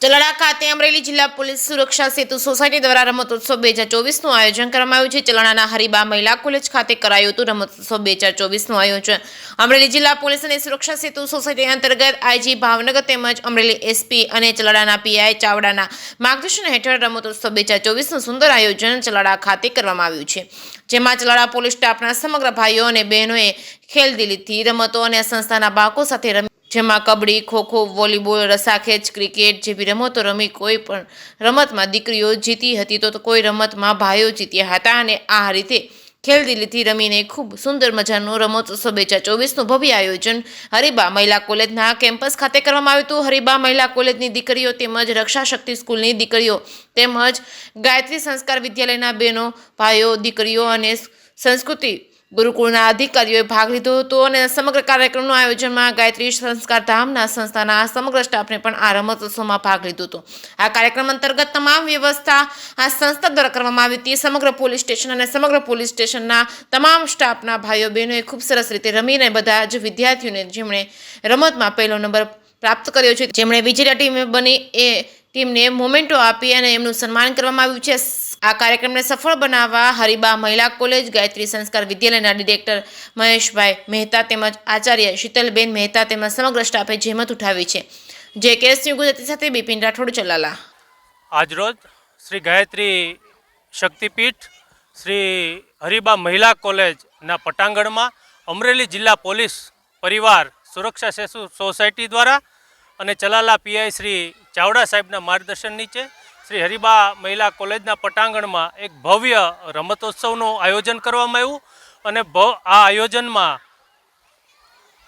ચલાડા ખાતે અમરેલી જિલ્લા પોલીસ સુરક્ષા સેતુ સોસાયટી દ્વારા રમતોત્સવ 2024નું આયોજન કરવામાં આવ્યું છે. ચલાડાના હરિબા મહિલા કોલેજ ખાતે કરાયું હતું રમતોત્સવ 2024નું આયોજન. અમરેલી જિલ્લા પોલીસ અને સુરક્ષા સેતુ સોસાયટી અંતર્ગત આઈજી ભાવનગર તેમજ અમરેલી એસપી અને ચલાડાના પીઆઈ ચાવડાના માર્ગદર્શન હેઠળ રમતોત્સવ 2024નું સુંદર આયોજન ચલાડા ખાતે કરવામાં આવ્યું છે. જેમાં ચલાડા પોલીસ સ્ટાફના સમગ્ર ભાઈઓ અને બહેનોએ ખેલદિલીથી રમતો અને સંસ્થાના બાળકો સાથે રમી, જેમાં કબડ્ડી, ખોખો, વોલીબોલ, રસ્સાખેંચ, ક્રિકેટ જેવી રમતો રમી. કોઈ પણ રમતમાં દીકરીઓ જીતી હતી તો કોઈ રમતમાં ભાઈઓ જીત્યા હતા અને આ રીતે ખેલદિલીથી રમીને ખૂબ સુંદર મજાનું રમતોત્સવ 2024નું ભવ્ય આયોજન હરિબા મહિલા કોલેજના કેમ્પસ ખાતે કરવામાં આવ્યું હતું. હરિબા મહિલા કોલેજની દીકરીઓ તેમજ રક્ષા શક્તિ સ્કૂલની દીકરીઓ તેમજ ગાયત્રી સંસ્કાર વિદ્યાલયના બહેનો, ભાઈઓ, દીકરીઓ અને સંસ્કૃતિ ગુરુકુળના અધિકારીઓએ ભાગ લીધો હતો અને સમગ્ર કાર્યક્રમનું આયોજનમાં ગાયત્રી સંસ્કાર ધામના સંસ્થાના સમગ્ર સ્ટાફને પણ આ રમતોત્સવમાં ભાગ લીધો હતો. આ કાર્યક્રમ અંતર્ગત તમામ વ્યવસ્થા આ સંસ્થા દ્વારા કરવામાં આવી હતી. સમગ્ર પોલીસ સ્ટેશન અને સમગ્ર પોલીસ સ્ટેશનના તમામ સ્ટાફના ભાઈઓ બહેનોએ ખૂબ સરસ રીતે રમીને બધા જ વિદ્યાર્થીઓને જેમણે રમતમાં પહેલો નંબર પ્રાપ્ત કર્યો છે, જેમણે વિજેતા ટીમ બની એ ટીમને મોમેન્ટો આપી અને એમનું સન્માન કરવામાં આવ્યું છે. આ કાર્યક્રમને સફળ બનાવવા હરિબા મહિલા કોલેજ, ગાયત્રી સંસ્કાર વિદ્યાલયના ડિરેક્ટર મહેશભાઈ મહેતા તેમજ આચાર્ય શીતલબેન મહેતા તેમજ સમગ્ર સ્ટાફે જહેમત ઉઠાવી છે. જે કેસ ગુજરાતી સાથે બિપિન રાઠોડ ચલાલા. આજરોજ શ્રી ગાયત્રી શક્તિપીઠ શ્રી હરિબા મહિલા કોલેજના પટાંગણમાં અમરેલી જિલ્લા પોલીસ પરિવાર સુરક્ષા સેતુ સોસાયટી દ્વારા અને ચલાલા પીઆઈ શ્રી ચાવડા સાહેબના માર્ગદર્શન નીચે શ્રી હરિબા મહિલા કોલેજના પટાંગણમાં એક ભવ્ય રમતોત્સવનું આયોજન કરવામાં આવ્યું અને આ આયોજનમાં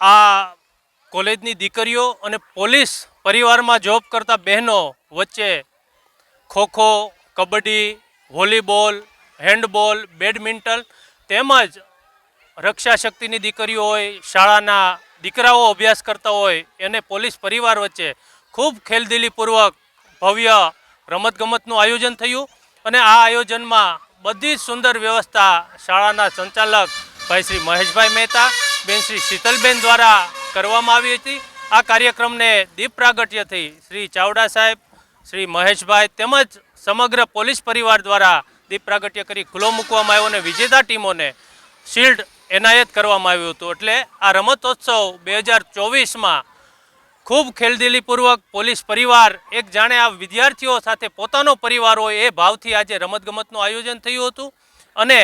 આ કોલેજની દીકરીઓ અને પોલીસ પરિવારમાં જોબ કરતા બહેનો વચ્ચે kho kho, kabaddi, volleyball, handball, badminton તેમજ રક્ષા શક્તિની દીકરીઓ હોય, શાળાના દીકરાઓ અભ્યાસ કરતા હોય અને પોલીસ પરિવાર વચ્ચે ખૂબ ખેલદિલીપૂર્વક ભવ્ય રમતગમતનું આયોજન થયું અને આ આયોજનમાં બધી જ સુંદર વ્યવસ્થા શાળાના સંચાલક ભાઈ શ્રી મહેશભાઈ મહેતા, બેન શ્રી શીતલબેન દ્વારા કરવામાં આવી હતી. આ કાર્યક્રમને દીપ પ્રાગટ્યથી શ્રી ચાવડા સાહેબ, શ્રી મહેશભાઈ તેમજ સમગ્ર પોલીસ પરિવાર દ્વારા દીપ પ્રાગટ્ય કરી ખુલ્લો મૂકવામાં આવ્યો અને વિજેતા ટીમોને શિલ્ડ એનાયત કરવામાં આવ્યું હતું. એટલે આ રમતોત્સવ 2024માં ખૂબ ખેલદિલીપૂર્વક પોલીસ પરિવાર એક જાણે આ વિદ્યાર્થીઓ સાથે પોતાનો પરિવાર હોય એ ભાવથી આજે રમતગમતનું આયોજન થયું હતું અને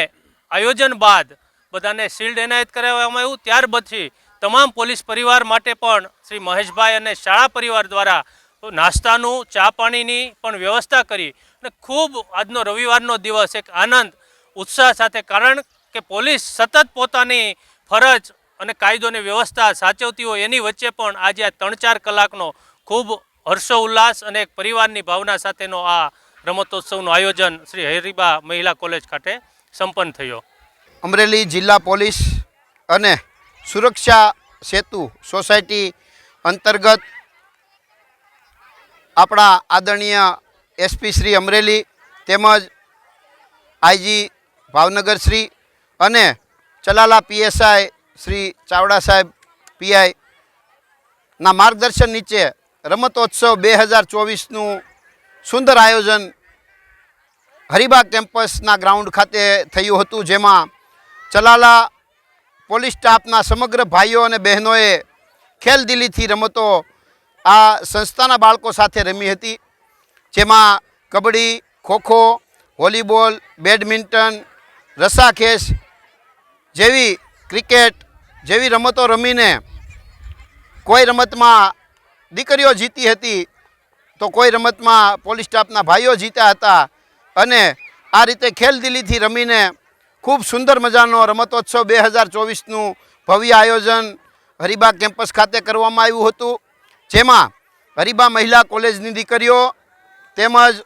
આયોજન બાદ બધાને શિલ્ડ એનાયત કરવામાં આવ્યું. ત્યાર પછી તમામ પોલીસ પરિવાર માટે પણ શ્રી મહેશભાઈ અને શાળા પરિવાર દ્વારા નાસ્તાનું, ચા પાણીની પણ વ્યવસ્થા કરી અને ખૂબ આજનો રવિવારનો દિવસ એક આનંદ ઉત્સાહ સાથે, કારણ કે પોલીસ સતત પોતાની ફરજ અને કાયદોની વ્યવસ્થા સાચવતી હોય એની વચ્ચે પણ આજે આ 3-4 કલાકનો ખૂબ હર્ષોલ્લાસ અને એક પરિવારની ભાવના સાથેનો આ રમતોત્સવનું આયોજન શ્રી હરિબા મહિલા કોલેજ ખાતે સંપન્ન થયો. અમરેલી જિલ્લા પોલીસ અને સુરક્ષા સેતુ સોસાયટી અંતર્ગત આપણા આદરણીય એસપી શ્રી અમરેલી તેમજ આઈજી ભાવનગર શ્રી અને ચલાલા પીએસઆઈ શ્રી ચાવડા સાહેબ પીઆઈના માર્ગદર્શન નીચે રમતોત્સવ 2024નું સુંદર આયોજન હરિબા કેમ્પસના ગ્રાઉન્ડ ખાતે થયું હતું, જેમાં ચલાલા પોલીસ સ્ટાફના સમગ્ર ભાઈઓ અને બહેનોએ ખેલદિલીથી રમતો આ સંસ્થાના બાળકો સાથે રમી હતી. જેમાં કબડ્ડી, ખોખો, વોલીબોલ, બેડમિન્ટન, રસ્સાખેંચ જેવી, ક્રિકેટ જેવી રમતો રમીને કોઈ રમતમાં દીકરીઓ જીતી હતી તો કોઈ રમતમાં પોલીસ સ્ટાફના ભાઈઓ જીત્યા હતા અને આ રીતે ખેલદિલીથી રમીને ખૂબ સુંદર મજાનો રમતોત્સવ 2024નું ભવ્ય આયોજન હરિબા કેમ્પસ ખાતે કરવામાં આવ્યું હતું. જેમાં હરિબા મહિલા કોલેજની દીકરીઓ તેમજ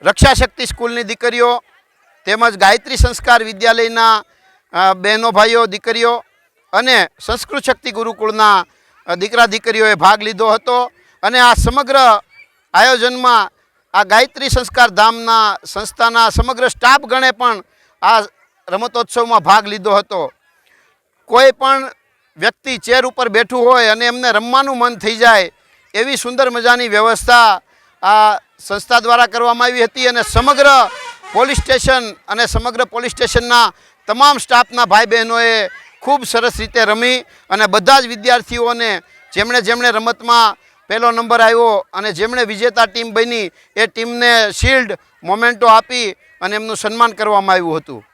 રક્ષા શક્તિ સ્કૂલની દીકરીઓ તેમજ ગાયત્રી સંસ્કાર વિદ્યાલયના બહેનો, ભાઈઓ, દીકરીઓ અને સંસ્કૃત શક્તિ ગુરુકુળના દીકરા દીકરીઓએ ભાગ લીધો હતો અને આ સમગ્ર આયોજનમાં આ ગાયત્રી સંસ્કાર ધામના સંસ્થાના સમગ્ર સ્ટાફગણે પણ આ રમતોત્સવમાં ભાગ લીધો હતો. કોઈ પણ વ્યક્તિ ચેર ઉપર બેઠું હોય અને એમને રમવાનું મન થઈ જાય એવી સુંદર મજાની વ્યવસ્થા આ સંસ્થા દ્વારા કરવામાં આવી હતી અને સમગ્ર પોલીસ સ્ટેશનના તમામ સ્ટાફના ભાઈ બહેનોએ ખૂબ સરસ રીતે રમી અને બધા જ વિદ્યાર્થીઓને જેમણે રમતમાં પહેલો નંબર આવ્યો અને જેમણે વિજેતા ટીમ બની એ ટીમને શિલ્ડ મોમેન્ટો આપી અને એમનું સન્માન કરવામાં આવ્યું હતું.